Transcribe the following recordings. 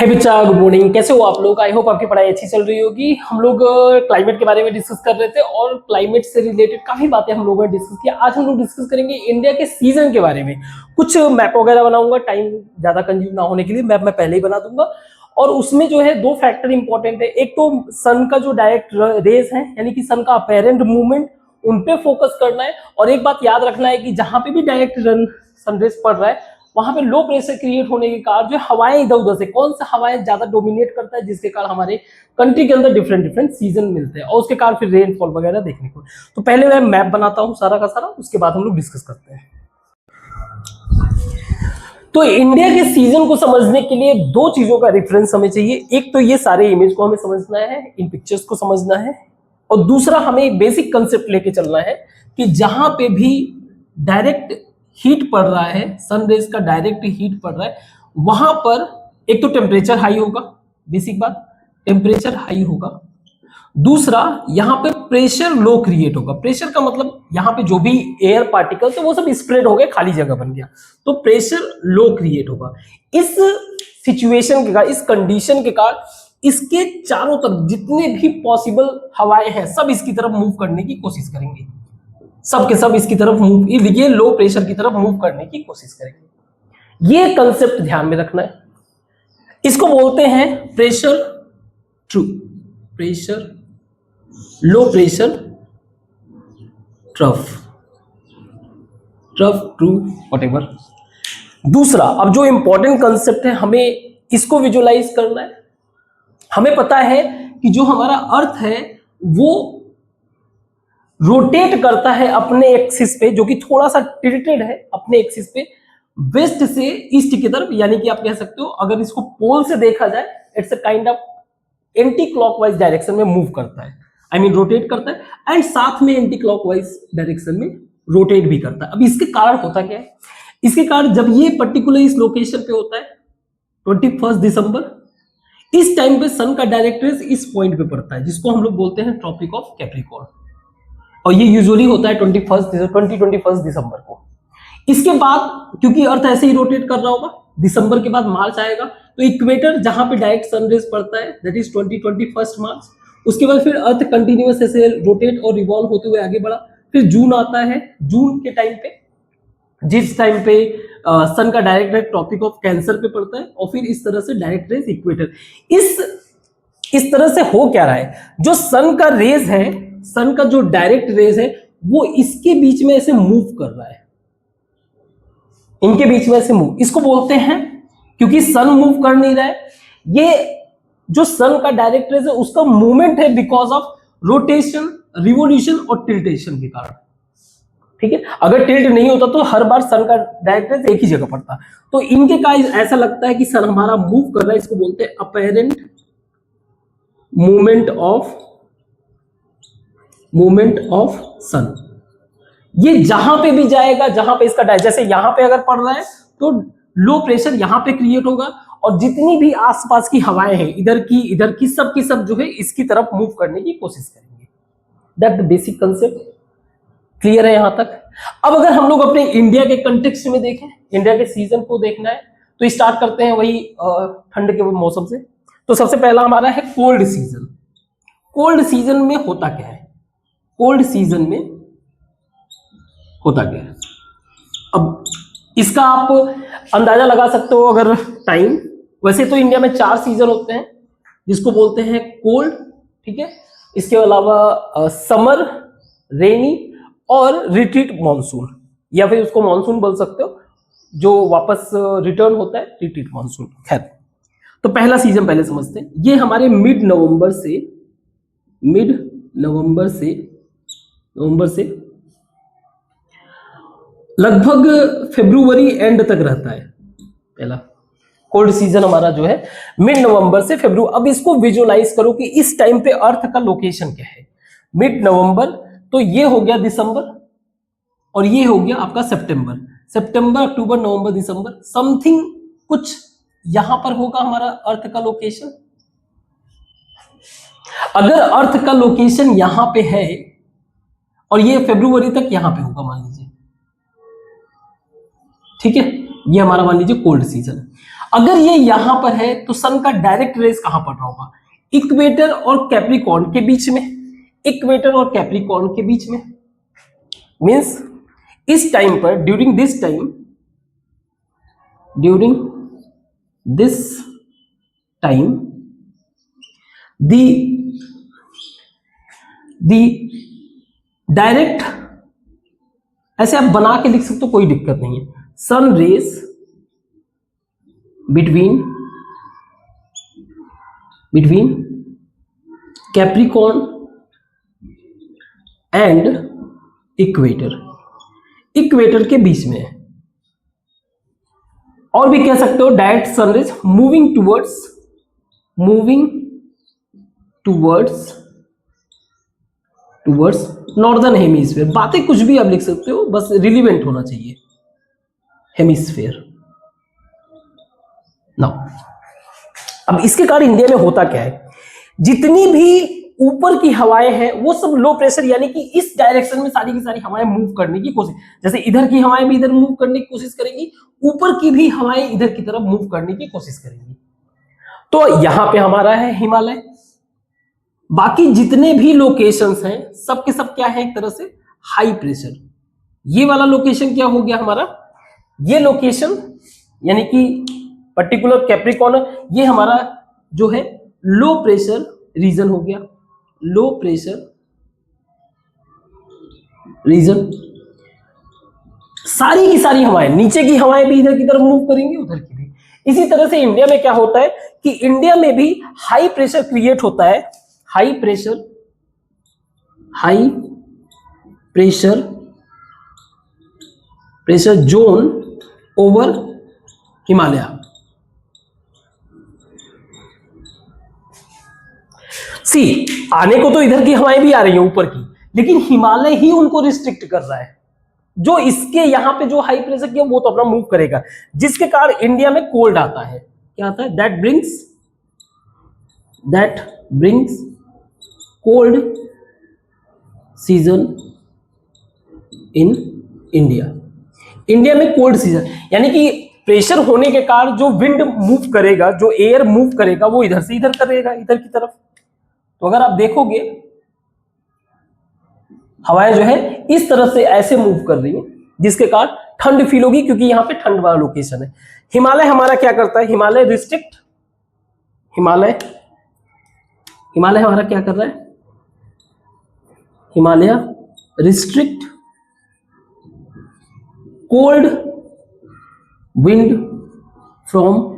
हे बच्चा, good morning. कैसे हो आप लोग? आई होप आपकी पढ़ाई अच्छी चल रही होगी। हम लोग क्लाइमेट के बारे में डिस्कस कर रहे थे और क्लाइमेट से रिलेटेड काफी बातें हम लोगों ने डिस्कस किया। आज हम लोग डिस्कस करेंगे इंडिया के सीजन के बारे में। कुछ मैप वगैरह बनाऊंगा, टाइम ज्यादा कंज्यूम ना होने के लिए मैप मैं पहले ही बना दूंगा। और उसमें जो है दो फैक्टर इंपॉर्टेंट है। एक तो सन का जो डायरेक्ट रेज है, यानी कि सन का अपेरेंट मूवमेंट, उन पे फोकस करना है। और एक बात याद रखना है कि जहां पे भी डायरेक्ट सनरेज पड़ रहा है वहां पे लो प्रेशर क्रिएट होने के कारण जो हवाएं इधर उधर से, कौन सा हवाएं ज्यादा डोमिनेट करता है, जिसके कारण हमारे कंट्री के अंदर डिफरेंट डिफरेंट सीजन मिलते हैं और उसके कारण फिर रेनफॉल वगैरह देखने को। तो पहले मैं मैप बनाता हूँ सारा का सारा, उसके बाद हम लोग डिस्कस करते हैं। तो इंडिया के सीजन को समझने के लिए दो चीजों का रेफरेंस हमें चाहिए। एक तो ये सारे इमेज को हमें समझना है, इन पिक्चर्स को समझना है, और दूसरा हमें एक बेसिक कंसेप्ट लेके चलना है कि जहां पे भी डायरेक्ट हीट पड़ रहा है, सन रेज का डायरेक्ट हीट पड़ रहा है, वहां पर एक तो टेम्परेचर हाई होगा, बेसिक बात, टेम्परेचर हाई होगा। दूसरा, यहां पे प्रेशर लो क्रिएट होगा। प्रेशर का मतलब यहां पे जो भी एयर पार्टिकल तो वो सब स्प्रेड हो गए, खाली जगह बन गया, तो प्रेशर लो क्रिएट होगा। इस सिचुएशन के कारण, इस कंडीशन के कारण इसके चारों तरफ जितने भी पॉसिबल हवाएं हैं सब इसकी तरफ मूव करने की कोशिश करेंगे, सब के सब इसकी तरफ मूव, ये लो प्रेशर की तरफ मूव करने की कोशिश करेंगे। ये कंसेप्ट ध्यान में रखना है। इसको बोलते हैं pressure true, pressure low pressure trough, trough true whatever. दूसरा, अब जो इंपॉर्टेंट कंसेप्ट है हमें इसको विजुअलाइज करना है। हमें पता है कि जो हमारा अर्थ है वो रोटेट करता है अपने एक्सिस पे, जो कि थोड़ा सा टिल्टेड है अपने एक्सिस पे, वेस्ट से ईस्ट की तरफ, यानी कि आप कह सकते हो अगर इसको पोल से देखा जाए, it's a kind of anti clockwise direction में मूव करता है, आई मीन रोटेट करता है, एंड साथ में एंटी क्लॉकवाइज डायरेक्शन में रोटेट भी करता है। अब इसके कारण होता क्या है? इसके कारण जब ये पर्टिकुलर इस लोकेशन पे होता है 21 दिसंबर, इस टाइम पे सन का डायरेक्ट रेज इस पॉइंट पे पड़ता है, जिसको हम लोग बोलते हैं ट्रॉपिक ऑफ कैप्रिकॉर्न, और ये यूजुअली होता है 21 दिसंबर को। इसके बाद क्योंकि अर्थ ऐसे ही रोटेट कर रहा होगा, दिसंबर के बाद मार्च आएगा, तो इक्वेटर जहां पे डायरेक्ट सनरेज पड़ता है दैट इज 21 मार्च। उसके बाद फिर अर्थ कंटिन्यूअस ऐसे रोटेट और रिवॉल्व होते हुए आगे बढ़ा। फिर जून आता है, जून के टाइम पे, जिस टाइम पे सन का direct rays Tropic of Cancer पे पड़ता है, और फिर इस तरह से डायरेक्ट रेज इक्वेटर। इस तरह से हो क्या रहा है, जो सन का रेज है, सन का जो डायरेक्ट रेज है वो इसके बीच में ऐसे मूव कर रहा है, इनके बीच में ऐसे मूव, इसको बोलते हैं, क्योंकि सन मूव कर नहीं रहा है, ये जो सन का डायरेक्ट रेज है उसका मूवमेंट है बिकॉज ऑफ रोटेशन, रिवोल्यूशन और टिल्टेशन के कारण। ठीक है, अगर टिल्ट नहीं होता तो हर बार सन का डायरेक्ट रेज एक ही जगह पड़ता, तो इनके का ऐसा लगता है कि सन हमारा मूव कर रहा है, इसको बोलते हैं अपेरेंट मूवमेंट ऑफ सन। ये जहां पे भी जाएगा, जहां पे इसका जैसे यहां पे अगर पड़ रहा है तो लो प्रेशर यहां पे क्रिएट होगा, और जितनी भी आसपास की हवाएं हैं इधर की सब जो है इसकी तरफ मूव करने की कोशिश करेंगे। That the basic concept. Clear है यहां तक? अब अगर हम लोग अपने इंडिया के कंटेक्स्ट में देखें, इंडिया के सीजन को देखना है, तो स्टार्ट करते हैं वही ठंड के मौसम से। तो सबसे पहला हमारा है कोल्ड सीजन। कोल्ड सीजन में होता क्या है? कोल्ड सीजन में होता क्या है? अब इसका आप अंदाजा लगा सकते हो अगर टाइम, वैसे तो इंडिया में 4 सीजन होते हैं जिसको बोलते हैं कोल्ड, ठीक है। इसके अलावा समर, रेनी और रिट्रीट मॉनसून, या फिर उसको मॉनसून बोल सकते हो, जो वापस रिटर्न होता है, रिट्रीट मॉनसून। खैर, तो पहला सीजन पहले समझते हैं। ये हमारे मिड नवंबर से लगभग फरवरी एंड तक रहता है। पहला कोल्ड सीजन हमारा जो है मिड नवंबर से फरवरी। अब इसको विजुअलाइज करो कि इस टाइम पे अर्थ का लोकेशन क्या है। मिड नवंबर, तो ये हो गया दिसंबर, और ये हो गया आपका सितंबर, अक्टूबर, नवंबर, दिसंबर, समथिंग कुछ यहां पर होगा हमारा अर्थ का लोकेशन। अगर अर्थ का लोकेशन यहां पे है और ये फरवरी तक यहां पे होगा मान लीजिए, ठीक है, ये हमारा मान लीजिए कोल्ड सीजन। अगर ये यहां पर है तो सन का डायरेक्ट रेस कहां पड़ रहा होगा? इक्वेटर और कैप्रिकॉर्न के बीच में, इक्वेटर और कैप्रिकॉर्न के बीच में। मींस इस टाइम पर, during this time, during this time the direct, ऐसे आप बना के लिख सकते हो, कोई दिक्कत नहीं है। Sun rays between Capricorn and equator, equator के बीच में है। और भी कह सकते हो direct sunrays moving towards northern hemisphere. बातें कुछ भी आप लिख सकते हो, बस रिलीवेंट होना चाहिए हेमिस्फीयर। नाउ अब इसके कारण इंडिया में होता क्या है, जितनी भी ऊपर की हवाएं हैं वो सब लो प्रेशर, यानी कि इस डायरेक्शन में सारी की सारी हवाएं मूव करने की कोशिश, जैसे इधर की हवाएं भी इधर मूव करने की कोशिश करेंगी, ऊपर की भी हवाएं इधर की तरफ मूव करने की कोशिश करेंगी। तो यहां पे हमारा है हिमालय। बाकी जितने भी लोकेशंस हैं सब के सब क्या है, एक तरह से हाई प्रेशर। ये वाला लोकेशन क्या हो गया हमारा, ये लोकेशन यानी कि पर्टिकुलर कैप्रिकॉर्न, ये हमारा जो है लो प्रेशर रीजन हो गया, लो प्रेशर रीजन। सारी की सारी हवाएं, नीचे की हवाएं भी इधर की तरफ मूव करेंगी, उधर की भी। इसी तरह से इंडिया में क्या होता है कि इंडिया में भी हाई प्रेशर क्रिएट होता है, high pressure zone over Himalaya. आने को तो इधर की हवाएं भी आ रही हैं ऊपर की, लेकिन हिमालय ही उनको रिस्ट्रिक्ट कर रहा है। जो इसके यहां पे जो हाई प्रेशर किया वो तो अपना मूव करेगा, जिसके कारण इंडिया में कोल्ड आता है। क्या आता है? That brings cold season in India. India में कोल्ड सीजन, यानी कि प्रेशर होने के कारण जो विंड मूव करेगा, जो एयर मूव करेगा, वो इधर से इधर करेगा, इधर की तरफ। तो अगर आप देखोगे हवाएं जो है इस तरह से ऐसे मूव कर रही हैं, जिसके कारण ठंड फील होगी, क्योंकि यहां पे ठंड वाला लोकेशन है। हिमालय हमारा क्या करता है, हिमालय हमारा क्या कर रहा है, Himalaya restrict cold wind from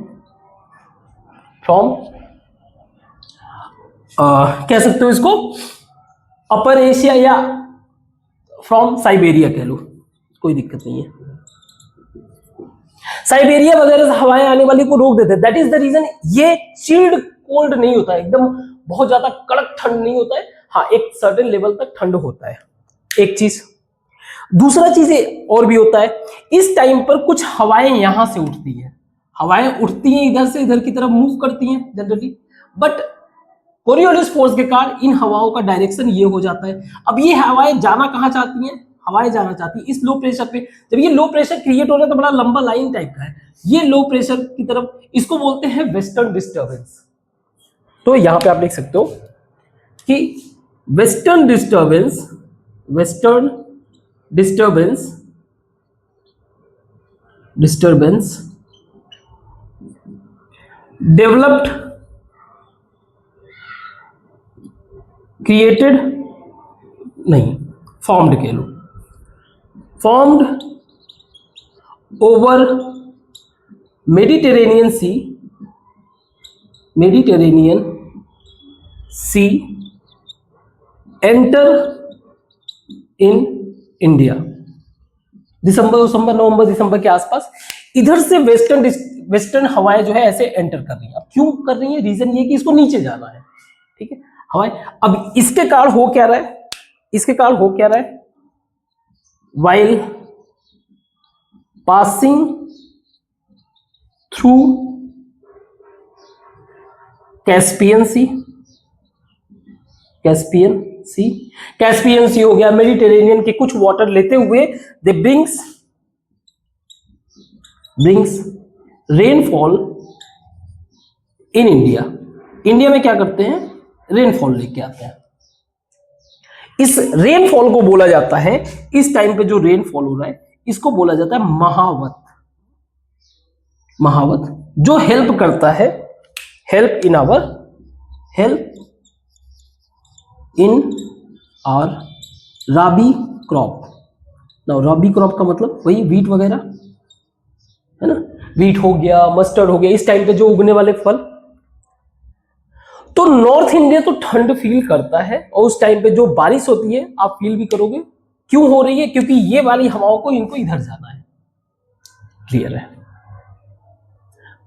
कह सकते हो इसको अपर एशिया, या फ्रॉम साइबेरिया कह लो, कोई दिक्कत नहीं है। साइबेरिया वगैरह से हवाएं आने वाली को रोक देते हैं। दैट इज द रीजन ये चिल्ड कोल्ड नहीं होता है, एकदम बहुत ज्यादा कड़क ठंड नहीं होता है। हाँ, एक सर्टेन लेवल तक ठंड होता है, एक चीज। दूसरा चीज और भी होता है, इस टाइम पर कुछ हवाएं यहां से उठती हैं, हवाएं उठती हैं इधर से इधर की तरफ मूव करती हैं जनरली, बट कोरियोलिस फोर्स के कारण इन हवाओं का डायरेक्शन ये हो जाता है। अब ये हवाएं जाना कहां चाहती हैं, हवाएं जाना चाहती है इस लो प्रेशर पे। जब ये लो प्रेशर क्रिएट हो रहा है तो बड़ा लंबा लाइन टाइप का है, ये लो प्रेशर की तरफ, इसको बोलते हैं वेस्टर्न डिस्टर्बेंस। तो यहां पे आप लिख सकते हो कि वेस्टर्न डिस्टर्बेंस डेवलप्ड, क्रिएटेड नहीं, फॉर्म्ड कह लो, formed over Mediterranean sea enter in India. नवंबर दिसंबर के आसपास इधर से वेस्टर्न हवाएं जो है ऐसे एंटर कर रही हैं। अब क्यों कर रही है, रीजन ये कि इसको नीचे जाना है, ठीक है, हवाएं। अब इसके कारण हो क्या रहा है, while passing through Caspian sea हो गया, मेडिटेरेनियन के कुछ वाटर लेते हुए they brings rainfall in India, India में क्या करते हैं, रेनफॉल लेके आते हैं। इस रेनफॉल को बोला जाता है, इस टाइम पे जो रेनफॉल हो रहा है इसको बोला जाता है महावत। महावत जो हेल्प करता है, help in our rabi crop. Now rabi crop का मतलब वही व्हीट वगैरह है ना, व्हीट हो गया, मस्टर्ड हो गया, इस टाइम पे जो उगने वाले फल। तो नॉर्थ इंडिया तो ठंड फील करता है और उस टाइम पे जो बारिश होती है आप फील भी करोगे। क्यों हो रही है, क्योंकि ये वाली हवाओं को इनको इधर जाना है। क्लियर है,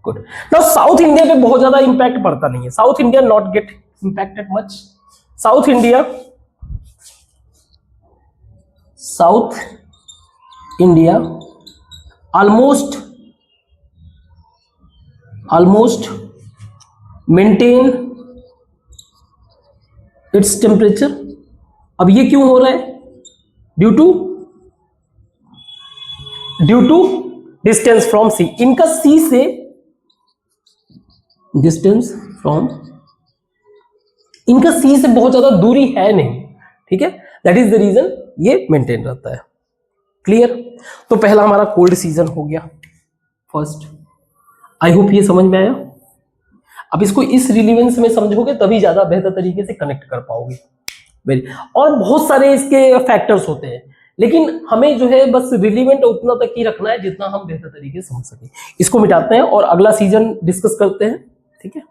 गुड। नाउ साउथ इंडिया पे बहुत ज्यादा इंपैक्ट पड़ता नहीं है, south India not gate impacted much. South India almost maintain its temperature. अब ये क्यों हो रहा है, ड्यू टू डिस्टेंस फ्रॉम सी। इनका सी से डिस्टेंस फ्रॉम, इनका सी से बहुत ज्यादा दूरी है नहीं, ठीक है, दैट इज द रीजन ये मेंटेन रहता है। क्लियर। तो पहला हमारा कोल्ड सीजन हो गया फर्स्ट। आई होप ये समझ में आया। अब इसको इस रिलीवेंस में समझोगे तभी ज्यादा बेहतर तरीके से कनेक्ट कर पाओगे। वेरी, और बहुत सारे इसके फैक्टर्स होते हैं, लेकिन हमें जो है बस रिलीवेंट उतना तक ही रखना है जितना हम बेहतर तरीके से समझ सके। इसको मिटाते हैं और अगला सीजन डिस्कस करते हैं, ठीक है।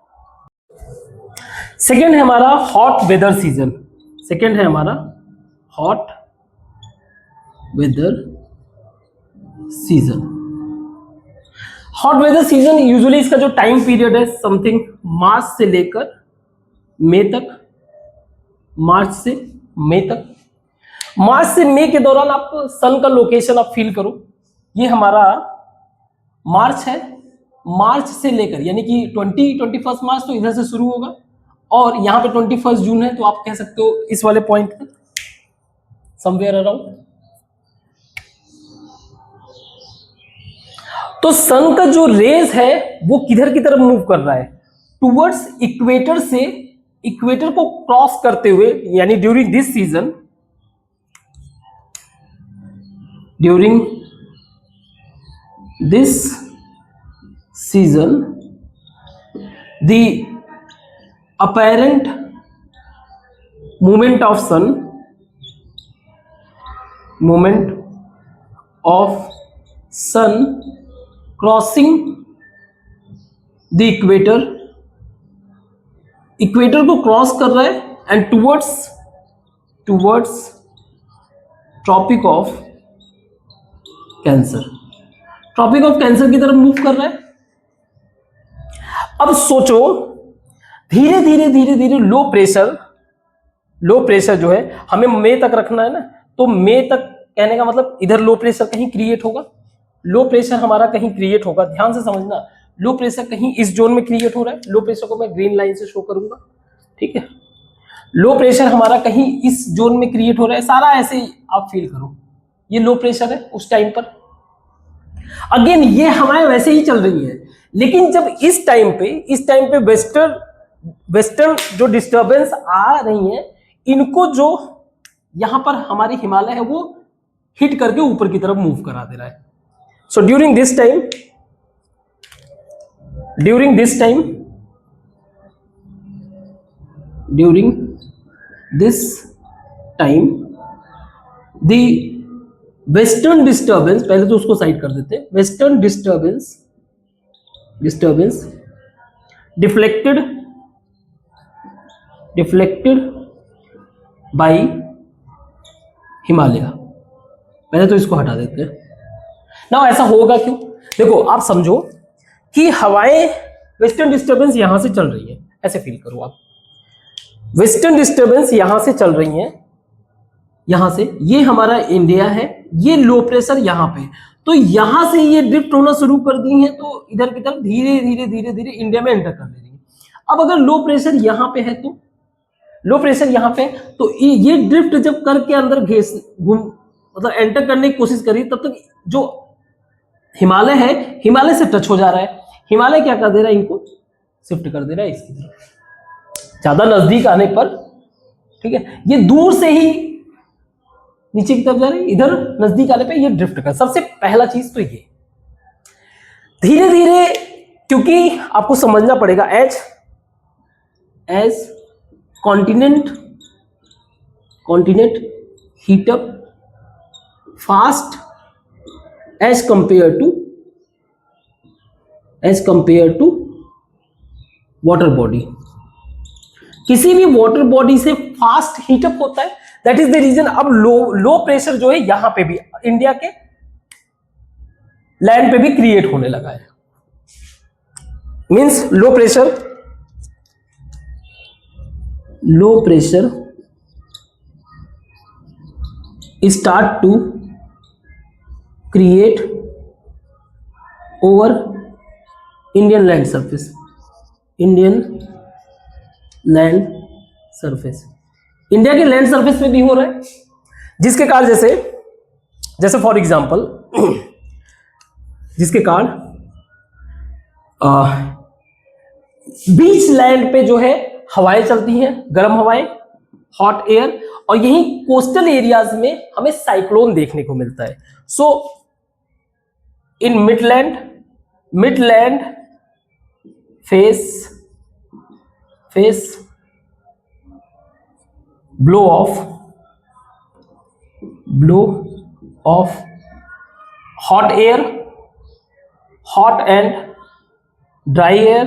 सेकेंड है हमारा हॉट वेदर सीजन। सेकेंड है हमारा hot weather season. Hot weather season usually इसका जो टाइम पीरियड है समथिंग मार्च से लेकर मई तक। मार्च से मई तक, मार्च से मई के दौरान आप सन का लोकेशन आप फील करो। ये हमारा मार्च है, मार्च से लेकर यानी कि 21 मार्च तो इधर से शुरू होगा और यहाँ पे 21 जून है, तो आप कह सकते हो इस वाले पॉइंट पे समवेयर अराउंड। तो सन का जो रेज है वो किधर की तरफ मूव कर रहा है, टुवर्ड्स इक्वेटर से, इक्वेटर को क्रॉस करते हुए, यानी during this season, the apparent movement of sun crossing the equator को क्रॉस कर रहा है and towards tropic of Cancer, Tropic of Cancer की तरफ मूव कर रहा है। अब सोचो धीरे धीरे लो प्रेशर जो है हमें मई तक रखना है ना, तो मई तक कहने का मतलब इधर लो प्रेशर कहीं क्रिएट होगा, लो प्रेशर हमारा कहीं क्रिएट होगा। ध्यान से समझना, लो प्रेशर कहीं इस जोन में क्रिएट हो रहा है। लो प्रेशर को मैं ग्रीन लाइन से शो करूंगा, ठीक है। लो प्रेशर हमारा कहीं इस जोन में क्रिएट हो रहा है, सारा ऐसे ही आप फील करो, ये लो प्रेशर है उस टाइम पर। अगेन ये हमारे वैसे ही चल रही है, लेकिन जब इस टाइम पे वेस्टर्न जो डिस्टर्बेंस आ रही है, इनको जो यहां पर हमारे हिमालय है वो हिट करके ऊपर की तरफ मूव करा दे रहा है। So during this time the western disturbance, पहले तो उसको साइड कर देते हैं, western disturbance deflected by Himalaya, पहले तो इसको हटा देते हैं ना। ऐसा होगा क्यों, देखो आप समझो कि हवाएं वेस्टर्न डिस्टर्बेंस यहां से चल रही है, ऐसे फील करो आप, वेस्टर्न डिस्टर्बेंस यहां से चल रही है, यहां से, ये हमारा इंडिया है, ये लो प्रेशर यहां पे, तो यहां से ये ड्रिफ्ट होना शुरू कर दी है, तो इधर की तरफ धीरे धीरे इंडिया में एंटर कर दे रही है। अब अगर लो प्रेशर यहां पे है, तो लो प्रेशर यहां पे, तो ये ड्रिफ्ट जब करके अंदर मतलब एंटर करने की कोशिश करी, तब तक जो हिमालय है, हिमालय से टच हो जा रहा है। हिमालय क्या कर दे रहा है, इनको शिफ्ट कर दे रहा है इसकी तरफ, ज्यादा नजदीक आने पर, ठीक है, ये दूर से ही नीचे की तरफ जा रही है, इधर नजदीक आने पे ये ड्रिफ्ट कर। सबसे पहला चीज तो ये धीरे धीरे, क्योंकि आपको समझना पड़ेगा, as continent heat up fast as compare to water body. किसी भी वाटर बॉडी से फास्ट हीटअप होता है, दैट इज द रीजन। अब लो प्रेशर जो है यहां पे भी इंडिया के लैंड पे भी क्रिएट होने लगा है। Means low pressure start to create over Indian land surface. India के लैंड सरफेस में भी हो रहा है, जिसके कारण जैसे फॉर एग्जांपल जिसके कारण बीच लैंड पे जो है हवाएं चलती हैं, गर्म हवाएं, हॉट एयर, और यही कोस्टल एरियाज में हमें साइक्लोन देखने को मिलता है। So in midland face blow of hot and dry air,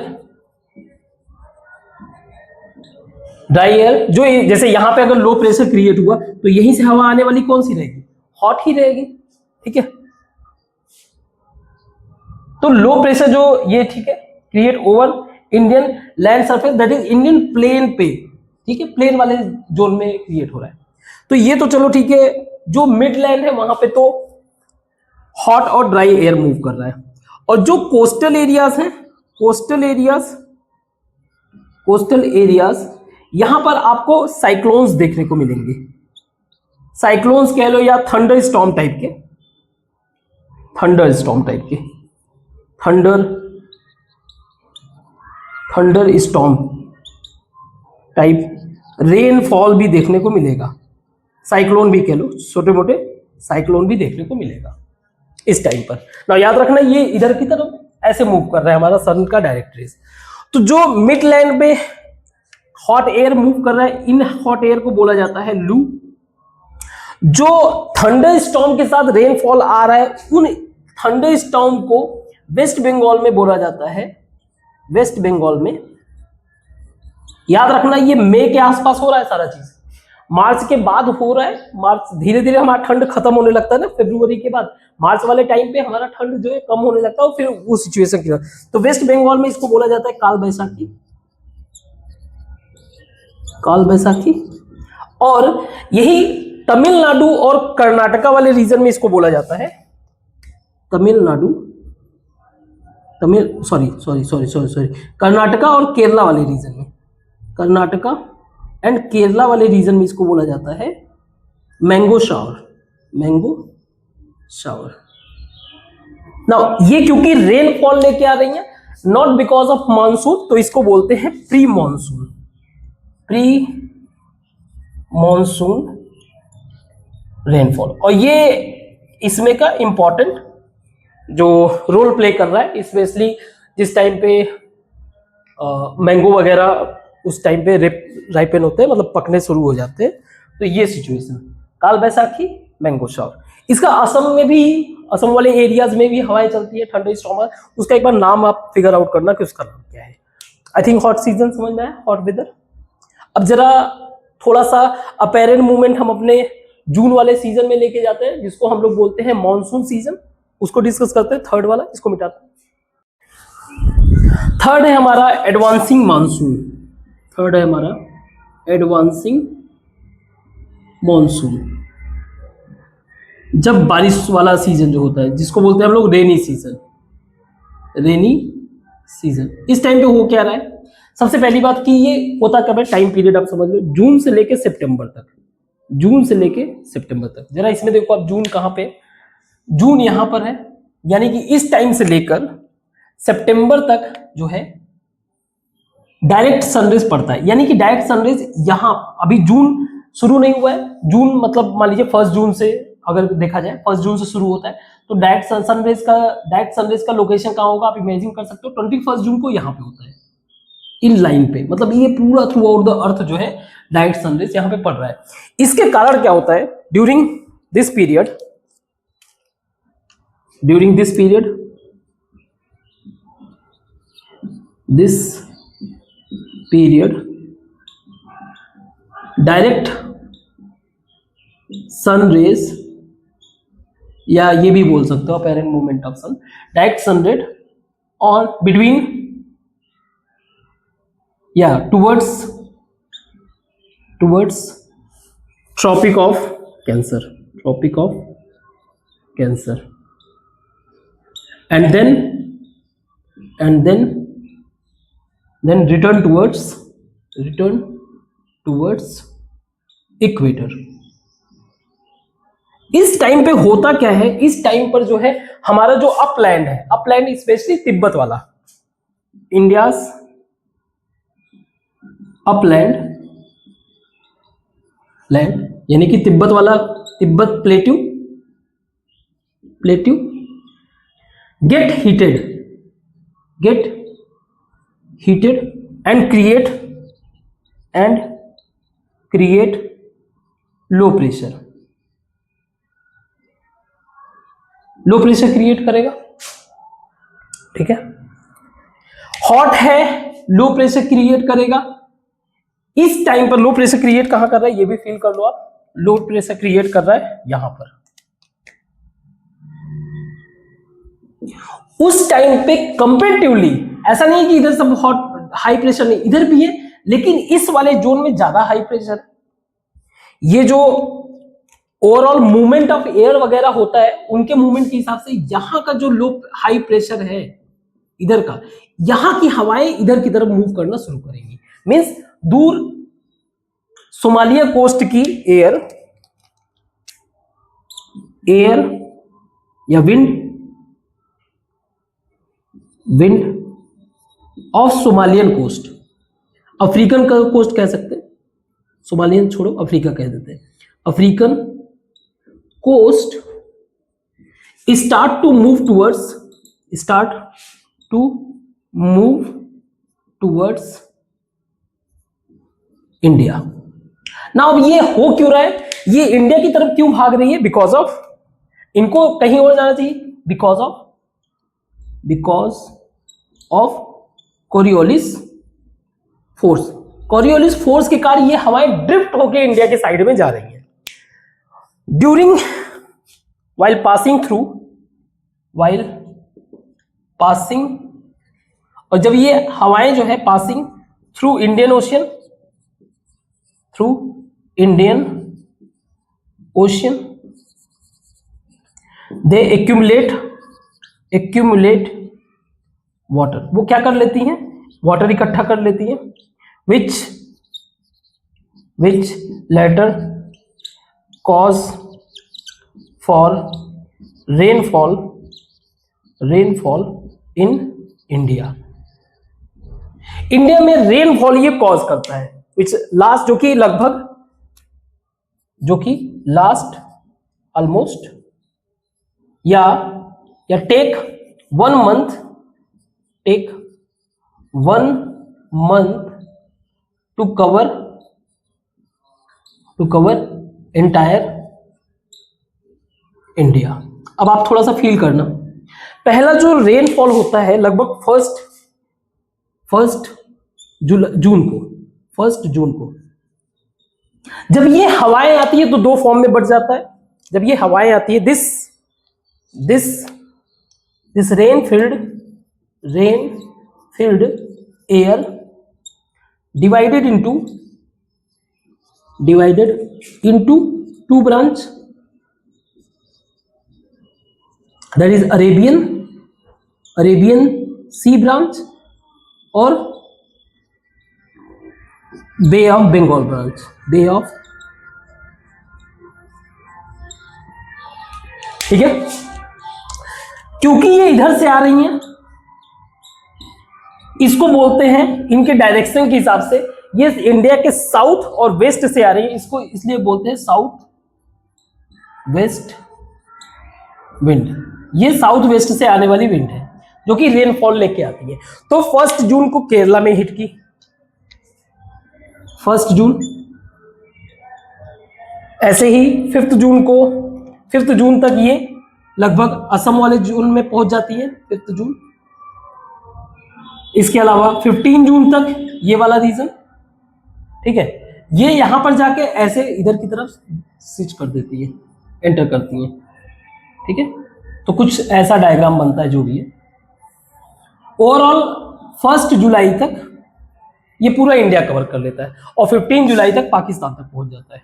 जो जैसे यहां पे अगर लो प्रेशर क्रिएट हुआ तो यहीं से हवा आने वाली कौन सी रहेगी? हॉट ही रहेगी, ठीक है। तो लो प्रेशर जो ये, ठीक है, create over Indian land surface, that is Indian plain पे, ठीक है, प्लेन वाले जोन में क्रिएट हो रहा है। तो ये तो चलो ठीक है, जो मिड लैंड है वहां पे तो हॉट और ड्राई एयर मूव कर रहा है, और जो कोस्टल एरियाज हैं, कोस्टल एरियाज यहां पर आपको साइक्लोन्स देखने को मिलेंगे। साइक्लोन्स कह लो या थंडर स्टॉर्म टाइप के, थंडर स्टॉर्म टाइप रेनफॉल भी देखने को मिलेगा। साइक्लोन भी कह लो, छोटे मोटे साइक्लोन भी देखने को मिलेगा इस टाइम पर। ना याद रखना, ये इधर की तरफ ऐसे मूव कर रहा है हमारा सन का डायरेक्ट रेज। तो जो मिड लैंड पे हॉट एयर मूव कर रहा है, इन हॉट एयर को बोला जाता है लू। जो थंडर स्टॉर्म के साथ रेनफॉल आ रहा है, उन थंडर स्टॉर्म को वेस्ट बंगाल में बोला जाता है, वेस्ट बंगाल में। याद रखना, ये मई के आसपास हो रहा है सारा चीज, मार्च के बाद हो रहा है। मार्च धीरे धीरे हमारा ठंड खत्म होने लगता है ना, फरवरी के बाद मार्च वाले टाइम पे हमारा ठंड जो है कम होने लगता है, और फिर वो सिचुएशन की। तो वेस्ट बंगाल में इसको बोला जाता है काल बैसाखी। और यही तमिलनाडु और कर्नाटका वाले रीजन में इसको बोला जाता है कर्नाटका और केरला वाले रीजन में, कर्नाटका एंड केरला वाले रीजन में इसको बोला जाता है मैंगो शावर। नाउ ये क्योंकि रेनफॉल लेके आ रही है, नॉट बिकॉज ऑफ मानसून, तो इसको बोलते हैं प्री मॉनसून रेनफॉल। और ये इसमें का इंपॉर्टेंट जो रोल प्ले कर रहा है, स्पेशली जिस टाइम पे मैंगो वगैरह उस टाइम पे राइपन होते हैं, मतलब पकने शुरू हो जाते हैं। तो ये सिचुएशन काल बैसाखी, मैंगो शावर। इसका असम वाले एरियाज में भी हवाएं चलती है, ठंडे स्टॉर्म। उसका एक बार नाम आप फिगर आउट करना कि उसका नाम क्या है। आई थिंक हॉट सीजन समझ में आया, हॉट वेदर। अब जरा थोड़ा सा अपेरेंट मूवमेंट हम अपने जून वाले सीजन में लेके जाते हैं, जिसको हम लोग बोलते हैं मॉनसून सीजन। उसको डिस्कस करते हैं, थर्ड वाला, इसको मिटाते हैं। थर्ड है हमारा एडवांसिंग मॉनसून। जब बारिश वाला सीजन जो होता है, जिसको बोलते हैं हम लोग रेनी सीजन। इस टाइम पे हो क्या रहा है? सबसे पहली बात कि ये होता कब है, टाइम पीरियड आप समझ लो, जून से लेके सितंबर तक। जरा इसमें देखो आप, जून कहां पे, जून यहां पर है, यानी कि इस टाइम से लेकर सितंबर तक जो है डायरेक्ट सनरेज पड़ता है, यानी कि डायरेक्ट सनरेज यहाँ अभी जून शुरू नहीं हुआ है, जून मतलब मान लीजिए 1 जून से अगर देखा जाए 1 जून से शुरू होता है, तो डायरेक्ट सनरेज का लोकेशन कहाँ होगा, आप इमेजिन कर सकते हो 21 जून को यहाँ पे होता है इन लाइन पे, मतलब ये पूरा थ्रू आउट द अर्थ जो है डायरेक्ट सनरेज यहाँ पे पड़ रहा है। इसके कारण क्या होता है, during this period direct sun rays, या ये भी बोल सकते हो apparent movement of sun, direct sun rays और between towards tropic of cancer and then return towards equator. इस टाइम पे होता क्या है, इस टाइम पर जो है हमारा जो अपलैंड स्पेशली तिब्बत वाला, इंडियाज अपलैंड यानी कि तिब्बत वाला, Tibet plateau get heated and create low pressure create करेगा, ठीक है। हॉट है, लो प्रेशर क्रिएट करेगा। इस टाइम पर लो प्रेशर क्रिएट कहां कर रहा है, ये भी फील कर लो आप, लो प्रेशर क्रिएट कर रहा है यहां पर। उस टाइम पे कंपेरेटिवली ऐसा नहीं कि इधर सब हॉट हाई प्रेशर नहीं, इधर भी है, लेकिन इस वाले जोन में ज्यादा हाई प्रेशर है। ये जो ओवरऑल मूवमेंट ऑफ एयर वगैरह होता है, उनके मूवमेंट के हिसाब से यहां का जो लो हाई प्रेशर है इधर का, यहां की हवाएं इधर की तरफ मूव करना शुरू करेंगी। मींस दूर सोमालिया कोस्ट की एयर या wind of Somalian coast, African का कोस्ट कह सकते हैं, सोमालियन छोड़ो अफ्रीका कह देते हैं। African coast start to move towards India. ना अब ये हो क्यों रहा है, ये इंडिया की तरफ क्यों भाग रही है, बिकॉज ऑफ, इनको कहीं और जाना चाहिए, बिकॉज ऑफ कोरियोलिस फोर्स के कारण ये हवाएं ड्रिफ्ट होकर इंडिया के साइड में जा रही है। ड्यूरिंग while passing, और जब ये हवाएं जो है पासिंग थ्रू इंडियन ओशियन, दे accumulate वाटर, वो क्या कर लेती हैं, वाटर इकट्ठा कर लेती हैं, which later cause for rainfall in India में रेनफॉल ये कॉज करता है, विच लास्ट जो कि लास्ट ऑलमोस्ट या take one month to cover entire India. अब आप थोड़ा सा फील करना, पहला जो रेनफॉल होता है लगभग फर्स्ट जून को, जब ये हवाएं आती है तो दो फॉर्म में बढ़ जाता है। जब ये हवाएं आती है, this rain field air divided into two branch, that is Arabian Sea branch और Bay of Bengal branch, ठीक है। क्योंकि ये इधर से आ रही हैं, इसको बोलते हैं इनके डायरेक्शन के हिसाब से, ये इंडिया के साउथ और वेस्ट से आ रही है, इसको इसलिए बोलते हैं साउथ वेस्ट विंड। ये साउथ वेस्ट से आने वाली विंड है जो कि रेनफॉल लेके आती है। तो 1 जून को केरला में हिट की, 1 जून, ऐसे ही 5 जून को, 5 जून तक ये लगभग असम वाले जून में पहुंच जाती है, 5 जून। इसके अलावा 15 जून तक ये वाला रीजन, ठीक है, ये यहां पर जाके ऐसे इधर की तरफ स्विच कर देती है, एंटर करती है, ठीक है। तो कुछ ऐसा डायग्राम बनता है जो भी है। ओवरऑल 1 जुलाई तक ये पूरा इंडिया कवर कर लेता है और 15 जुलाई तक पाकिस्तान तक पहुंच जाता है।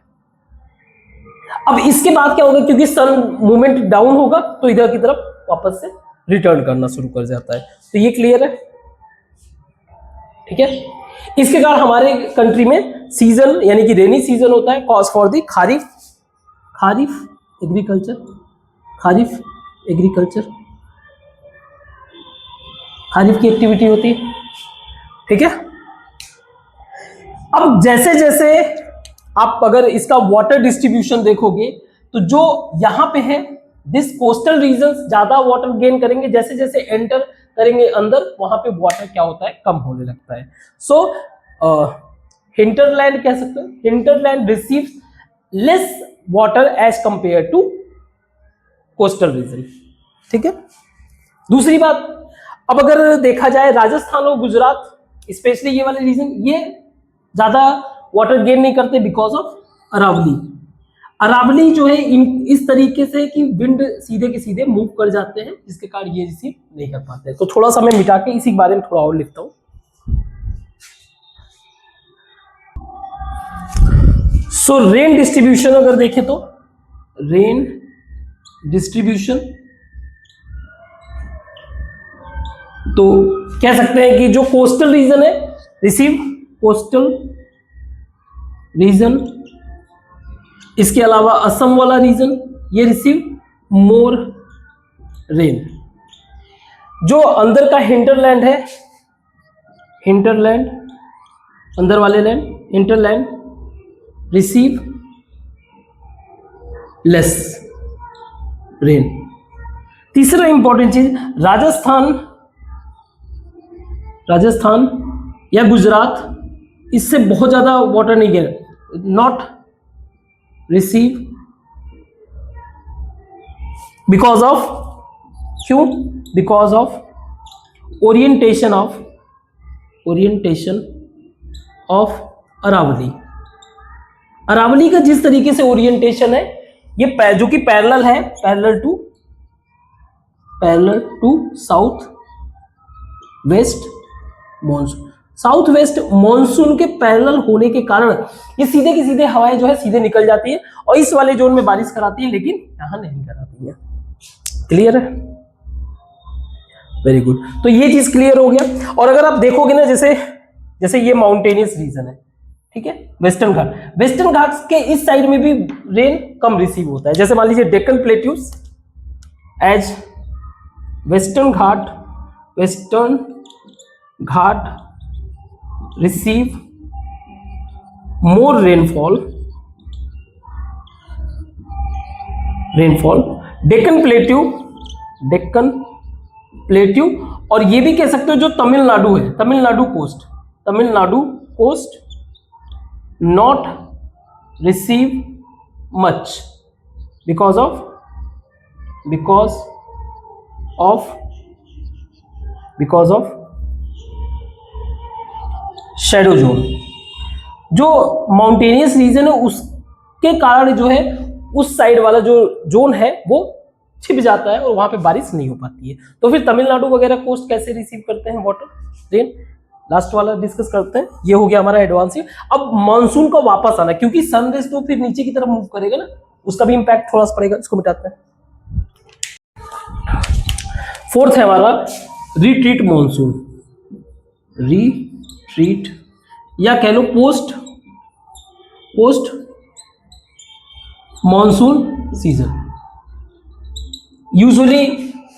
अब इसके बाद क्या होगा, क्योंकि सन मूवमेंट डाउन होगा तो इधर की तरफ वापस से रिटर्न करना शुरू कर जाता है। तो ये क्लियर है, ठीक है। इसके कारण हमारे कंट्री में सीजन यानी कि रेनी सीजन होता है, cause for the kharif, kharif agriculture, kharif agriculture, kharif की एक्टिविटी होती है, ठीक है। अब जैसे जैसे आप अगर इसका वाटर डिस्ट्रीब्यूशन देखोगे तो जो यहां पे है दिस कोस्टल रीजन्स ज्यादा वाटर गेन करेंगे, जैसे जैसे एंटर करेंगे अंदर वहां पे वाटर क्या होता है, कम होने लगता है। सो हिंटरलैंड कह सकते हैं, hinterland receives less water as compare to coastal region, ठीक है। दूसरी बात, अब अगर देखा जाए राजस्थान और गुजरात, स्पेशली ये वाले रीजन, ये ज्यादा वाटर गेन नहीं करते बिकॉज ऑफ अरावली। अरावली जो है इस तरीके से कि विंड सीधे के सीधे मूव कर जाते हैं, जिसके कारण ये रिसीव नहीं कर पाते। तो थोड़ा सा मैं मिटा के इसी के बारे में थोड़ा और लिखता हूं। सो रेन डिस्ट्रीब्यूशन अगर देखें तो रेन डिस्ट्रीब्यूशन, तो कह सकते हैं कि जो कोस्टल रीजन है रिसीव कोस्टल रीजन, इसके अलावा असम वाला रीजन ये रिसीव मोर रेन। जो अंदर का हिंटरलैंड है, हिंटरलैंड अंदर वाले land, hinterland receive less rain. तीसरा इंपॉर्टेंट चीज, राजस्थान या गुजरात इससे बहुत ज्यादा वाटर नहीं gain, not receive because of, क्यों, because of orientation of Aravali. Aravali का जिस तरीके से ओरिएंटेशन है, ये जो कि पैरेलल है, parallel to south west monsoon, south west monsoon के पैरेलल होने के कारण ये सीधे की सीधे हवाएं जो है सीधे निकल जाती है और इस वाले जोन में बारिश कराती है, लेकिन यहां नहीं कराती है। क्लियर है, वेरी गुड। तो ये चीज क्लियर हो गया। और अगर आप देखोगे ना, जैसे ये माउंटेनियस रीजन है, ठीक है, वेस्टर्न घाट, वेस्टर्न घाट के इस साइड में भी रेन कम रिसीव होता है। जैसे मान लीजिए Deccan plateaus as Western Ghat receive more rainfall, Deccan plateau, और ये भी कह सकते हो जो तमिलनाडु है, Tamil Nadu coast not receive much because of shadow zone. जो माउंटेनियस रीजन है उसके कारण जो है उस साइड वाला जो जोन है वो छिप जाता है और वहां पे बारिश नहीं हो पाती है। तो फिर तमिलनाडु वगैरह कोस्ट कैसे रिसीव करते हैं वाटर, रेन, लास्ट वाला डिस्कस करते हैं। ये हो गया हमारा एडवांस। अब मानसून का वापस आना, क्योंकि सनरेज तो फिर नीचे की तरफ मूव करेगा ना, उसका भी इंपैक्ट थोड़ा सा पड़ेगा। इसको मिटाते हैं। फोर्थ है हमारा रिट्रीट मॉनसून, रिट्रीट या कह लो पोस्ट मॉनसून सीजन, यूजुअली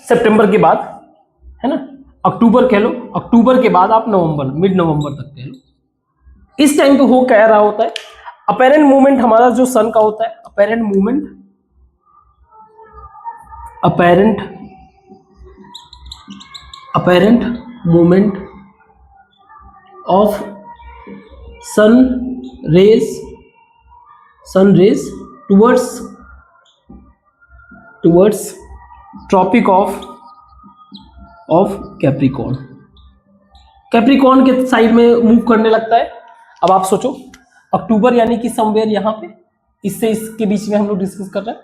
सितंबर के बाद, है ना, अक्टूबर कह लो, अक्टूबर के बाद आप नवंबर, मिड नवंबर तक कह लो, इस टाइम पे हो कह रहा होता है। अपेरेंट मूवमेंट हमारा जो सन का होता है, apparent movement of sun rays towards tropic of Capricorn के साइड में मूव करने लगता है। अब आप सोचो, अक्टूबर यानी कि समवेयर यहां पे, इससे इसके बीच में हम लोग डिस्कस कर रहे हैं।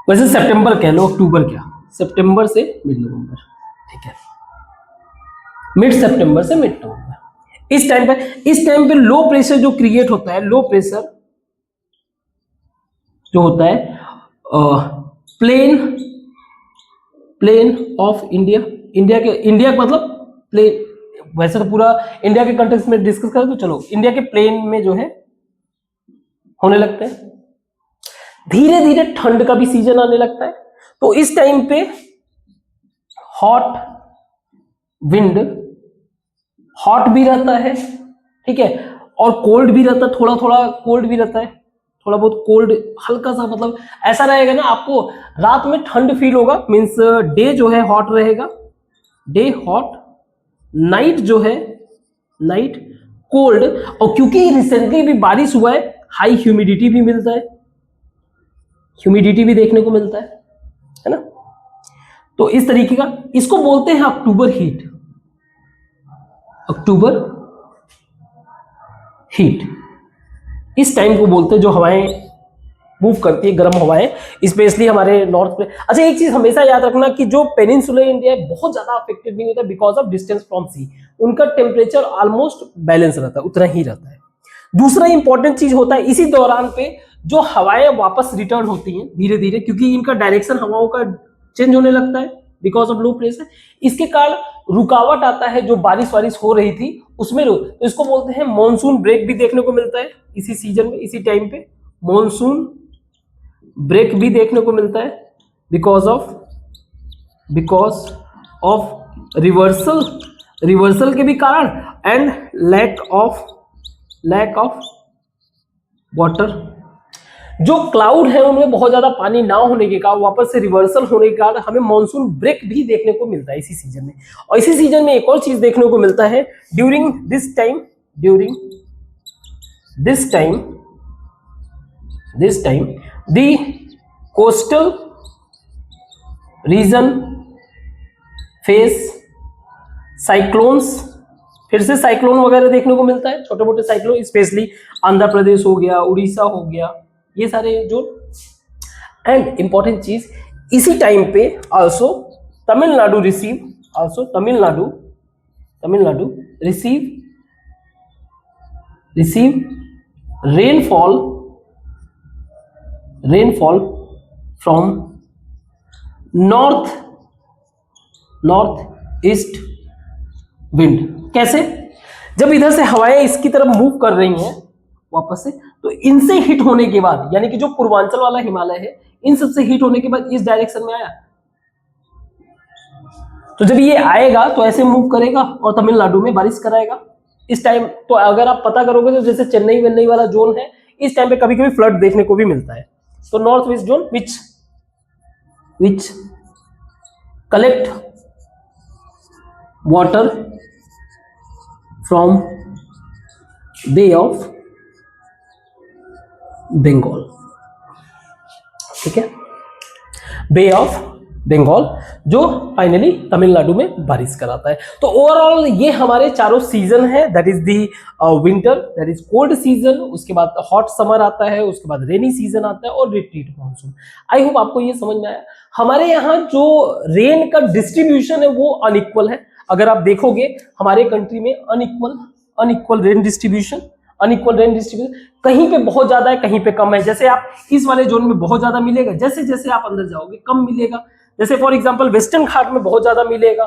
वैसे सितंबर कह लो, अक्टूबर क्या, सितंबर से मिड नवंबर, ठीक है, मिड सितंबर से मिड नवंबर। इस टाइम पे लो प्रेशर जो क्रिएट होता है, लो प्रेशर जो होता है प्लेन ऑफ इंडिया का मतलब प्लेन, वैसे तो पूरा इंडिया के कंटेक्स्ट में डिस्कस करें तो चलो, इंडिया के प्लेन में जो है होने लगते हैं। धीरे धीरे ठंड का भी सीजन आने लगता है। तो इस टाइम पे हॉट विंड, हॉट भी रहता है, ठीक है, और कोल्ड भी रहता है, थोड़ा थोड़ा कोल्ड भी रहता है, थोड़ा बहुत कोल्ड, हल्का सा, मतलब ऐसा रहेगा ना, आपको रात में ठंड फील होगा, मीन्स डे जो है हॉट रहेगा, डे हॉट, नाइट जो है नाइट कोल्ड। और क्योंकि रिसेंटली भी बारिश हुआ है, हाई ह्यूमिडिटी भी मिलता है, ह्यूमिडिटी भी देखने को मिलता है ना। तो इस तरीके का, इसको बोलते हैं अक्टूबर हीट, अक्टूबर हीट। इस टाइम को बोलते हैं जो हवाएं मूव करती है, गर्म हवाएं, स्पेशली हमारे नॉर्थ में। अच्छा, एक चीज हमेशा याद रखना कि जो पेनिनसुलर इंडिया है बहुत ज्यादा अफेक्टेड नहीं होता बिकॉज ऑफ डिस्टेंस फ्रॉम सी, उनका टेम्परेचर ऑलमोस्ट बैलेंस रहता है, उतना ही रहता है। दूसरा इंपॉर्टेंट चीज होता है, इसी दौरान पे जो हवाएं वापस रिटर्न होती हैं धीरे धीरे, क्योंकि इनका डायरेक्शन हवाओं का चेंज होने लगता है बिकॉज ऑफ लो प्रेशर, इसके कारण रुकावट आता है, जो बारिश वारिश हो रही थी उसमें तो इसको बोलते हैं मॉनसून ब्रेक भी देखने को मिलता है इसी सीजन में, इसी टाइम पे मॉनसून ब्रेक भी देखने को मिलता है बिकॉज ऑफ रिवर्सल के भी कारण, एंड लैक ऑफ वाटर। जो क्लाउड है उनमें बहुत ज्यादा पानी ना होने के कारण, वापस से रिवर्सल होने के कारण हमें मॉनसून ब्रेक भी देखने को मिलता है इसी सीजन में। और इसी सीजन में एक और चीज देखने को मिलता है, during this time the coastal region face cyclones, फिर से साइक्लोन वगैरह देखने को मिलता है, छोटे मोटे साइक्लोन, स्पेशली आंध्र प्रदेश हो गया, उड़ीसा हो गया, ये सारे जो। एंड इंपॉर्टेंट चीज, इसी टाइम पे also Tamil Nadu receive rainfall from north east wind. कैसे? जब इधर से हवाएं इसकी तरफ मूव कर रही हैं वापस से, तो इनसे हिट होने के बाद, यानी कि जो पूर्वांचल वाला हिमालय है, इन सबसे हिट होने के बाद इस डायरेक्शन में आया, तो जब ये आएगा तो ऐसे मूव करेगा और तमिलनाडु में बारिश कराएगा इस टाइम। तो अगर आप पता करोगे तो जैसे चेन्नई वाला जोन है, इस टाइम पे कभी कभी फ्लड देखने को भी मिलता है। तो north west zone which collect water from Bay of Bengal, ठीक है, बे ऑफ बंगाल, जो फाइनली तमिलनाडु में बारिश कराता है। तो ओवरऑल ये हमारे चारों सीजन है, that is the winter, that is cold season, उसके बाद हॉट समर आता है, उसके बाद रेनी सीजन आता है और रिट्रीट मानसून। आई होप आपको ये समझ में आया। हमारे यहाँ जो रेन का डिस्ट्रीब्यूशन है वो अनइक्वल है। अगर आप देखोगे हमारे कंट्री में अनइक्वल रेन डिस्ट्रीब्यूशन, कहीं पे बहुत ज्यादा है, कहीं पे कम है। जैसे आप इस वाले जोन में बहुत ज्यादा मिलेगा, जैसे जैसे आप अंदर जाओगे कम मिलेगा। जैसे फॉर एग्जांपल वेस्टर्न घाट में बहुत ज्यादा मिलेगा,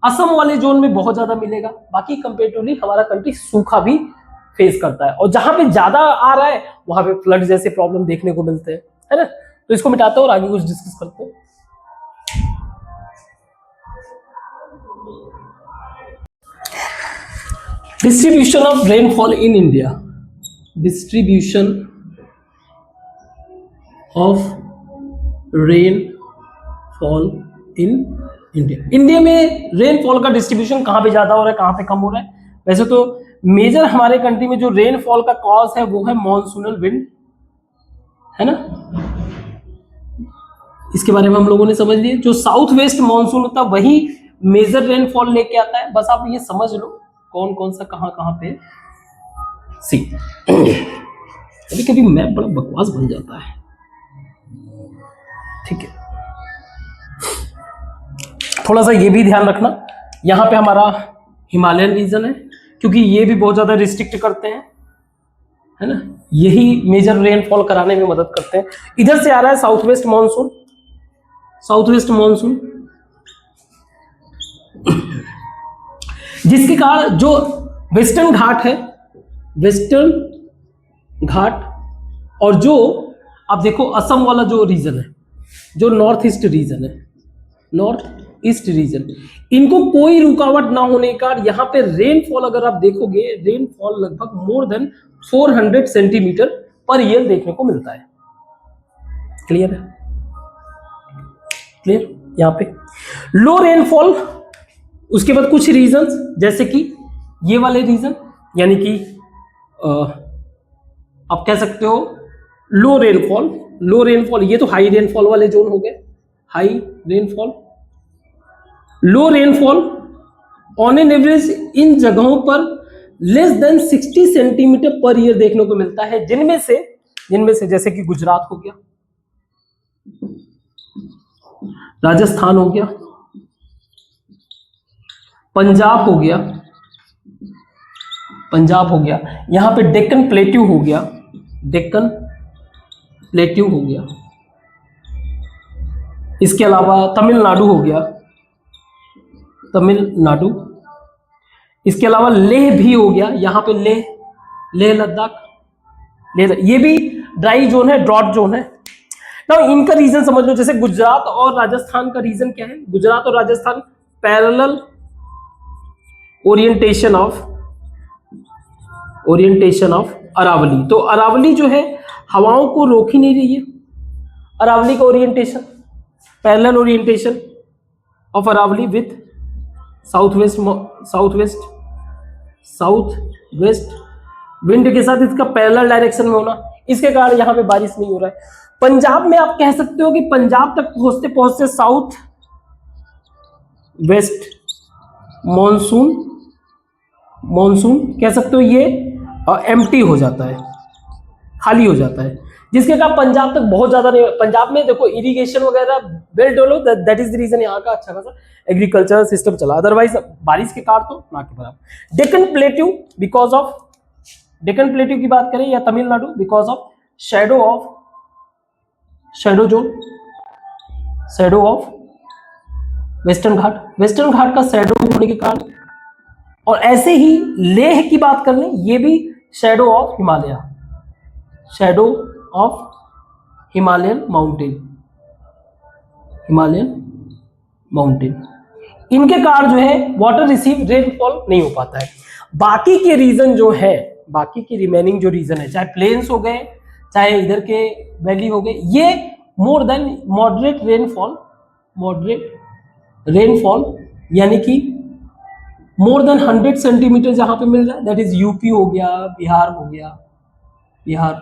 असम वाले जोन में बहुत ज्यादा मिलेगा। बाकी कंपेरेटिवली हमारा कंट्री सूखा भी फेस करता है, और जहां पे ज्यादा आ रहा है वहां पे फ्लड जैसे प्रॉब्लम देखने को मिलते हैं, है ना। तो इसको मिटाते हैं और आगे कुछ डिस्कस करते हैं। Distribution of rainfall in India, distribution of rainfall in India. India में रेनफॉल का डिस्ट्रीब्यूशन कहाँ पे ज्यादा हो रहा है, कहाँ पे कम हो रहा है? वैसे तो मेजर हमारे कंट्री में जो रेनफॉल का कॉज है वो है मॉनसूनल विंड, है ना। इसके बारे में हम लोगों ने समझ लिया। जो साउथ वेस्ट मॉनसून होता है वही मेजर रेनफॉल लेके आता है। बस आप ये समझ लो कौन कौन सा कहाँ कहाँ पे। सी कभी कभी मैप बड़ा बकवास बन जाता है, ठीक है। थोड़ा सा ये भी ध्यान रखना, यहाँ पे हमारा हिमालयन रीजन है, क्योंकि ये भी बहुत ज्यादा रिस्ट्रिक्ट करते हैं, है ना। यही मेजर रेनफॉल कराने में मदद करते हैं। इधर से आ रहा है south west monsoon, south west monsoon, जिसके कारण जो वेस्टर्न घाट है, वेस्टर्न घाट, और जो आप देखो असम वाला जो रीजन है, जो नॉर्थ ईस्ट रीजन है, नॉर्थ ईस्ट रीजन, इनको कोई रुकावट ना होने का यहाँ पे रेनफॉल अगर आप देखोगे, रेनफॉल लगभग more than 400 centimetre per year देखने को मिलता है। क्लियर है? क्लियर? यहाँ पे लो रेनफॉल, उसके बाद कुछ रीजंस जैसे कि ये वाले रीजन, यानी कि आप कह सकते हो लो रेनफॉल। लो रेनफॉल ये तो हाई रेनफॉल वाले जोन हो गए, high rainfall. Low rainfall on an average in जगहों पर less than 60 centimetre per year देखने को मिलता है, जिनमें से जैसे कि गुजरात हो गया, राजस्थान हो गया, पंजाब हो गया, यहां पे डेक्कन प्लेट्यू हो गया, डेक्कन प्लेट्यू हो गया, इसके अलावा तमिलनाडु हो गया, तमिलनाडु, इसके अलावा लेह भी हो गया, यहाँ पे लेह लद्दाख, ये भी ड्राई जोन है, ड्रॉट जोन है ना। इनका रीजन समझ लो, जैसे गुजरात और राजस्थान का रीजन क्या है? गुजरात और Rajasthan parallel orientation of Aravali. तो अरावली जो है हवाओं को रोक ही नहीं रही है। अरावली का orientation, parallel orientation of Aravali with south west wind के साथ इसका पैरेलल डायरेक्शन में होना, इसके कारण यहाँ पे बारिश नहीं हो रहा है। पंजाब में आप कह सकते हो कि पंजाब तक पहुंचते पहुंचते साउथ वेस्ट मॉनसून कह सकते हो ये एम्प्टी हो जाता है, खाली हो जाता है, जिसके कारण पंजाब तक बहुत ज्यादा नहीं। पंजाब में देखो इरिगेशन वगैरह well develop, that is the region यहाँ का अच्छा खासा एग्रीकल्चर सिस्टम चला, अदरवाइज बारिश के कारण तो ना के बराबर। Deccan plateau, because of Deccan plateau की बात करें या Tamil Nadu, because of shadow of western Ghat का शैडो होने के कारण। और ऐसे ही लेह की बात कर लें, ये भी शैडो ऑफ हिमालयन माउंटेन, इनके कारण जो है वाटर रिसीव रेनफॉल नहीं हो पाता है। बाकी के रीजन जो है, बाकी के रिमेनिंग जो रीजन है, चाहे प्लेन्स हो गए, चाहे इधर के वैली हो गए, ये मोर देन मॉडरेट रेनफॉल यानी कि मोर देन 100 सेंटीमीटर जहां पे मिल रहा है, दैट इज यूपी हो गया, बिहार,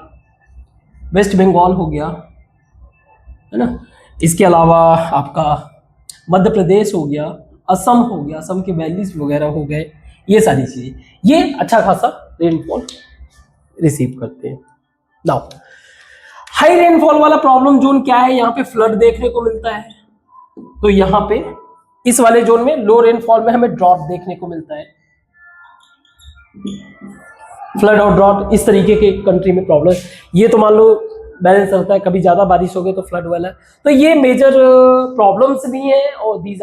वेस्ट बंगाल हो गया, है ना। इसके अलावा आपका मध्य प्रदेश हो गया, असम हो गया, असम के वैलीज वगैरह हो गए, ये सारी चीजें ये अच्छा खासा रेनफॉल रिसीव करते हैं। नाउ हाई रेनफॉल वाला प्रॉब्लम जोन क्या है? यहाँ पे फ्लड देखने को मिलता है। तो यहाँ पे इस वाले जोन में लो रेनफॉल में हमें ड्रॉट देखने को मिलता है। फ्लड और ड्रॉट इस तरीके के कंट्री में प्रॉब्लम है। ये तो मान लो बैलेंस रहता है, कभी ज्यादा बारिश हो गई तो फ्लड वाला है। तो ये मेजर प्रॉब्लम्स भी हैं, और these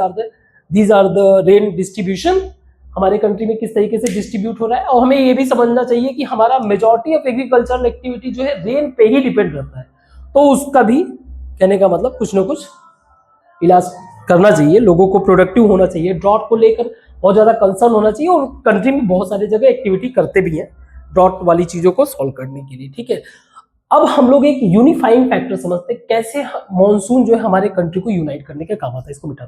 are the rain distribution हमारे कंट्री में किस तरीके से डिस्ट्रीब्यूट हो रहा है। और हमें ये भी समझना चाहिए कि हमारा मेजॉरिटी ऑफ एग्रीकल्चरल एक्टिविटी जो है रेन पे ही डिपेंड रहता है। तो उसका भी कहने का मतलब कुछ ना कुछ इलाज करना चाहिए, लोगों को प्रोडक्टिव होना चाहिए। ड्रॉट को लेकर बहुत ज्यादा कंसर्न होना चाहिए, और कंट्री में बहुत सारी जगह एक्टिविटी करते भी हैं ड्रॉट वाली चीजों को सॉल्व करने के लिए, ठीक है। अब हम लोग एक यूनिफाइंग फैक्टर समझते हैं, कैसे मानसून जो है हमारे कंट्री को यूनाइट करने के काम आता है, इसको मिटा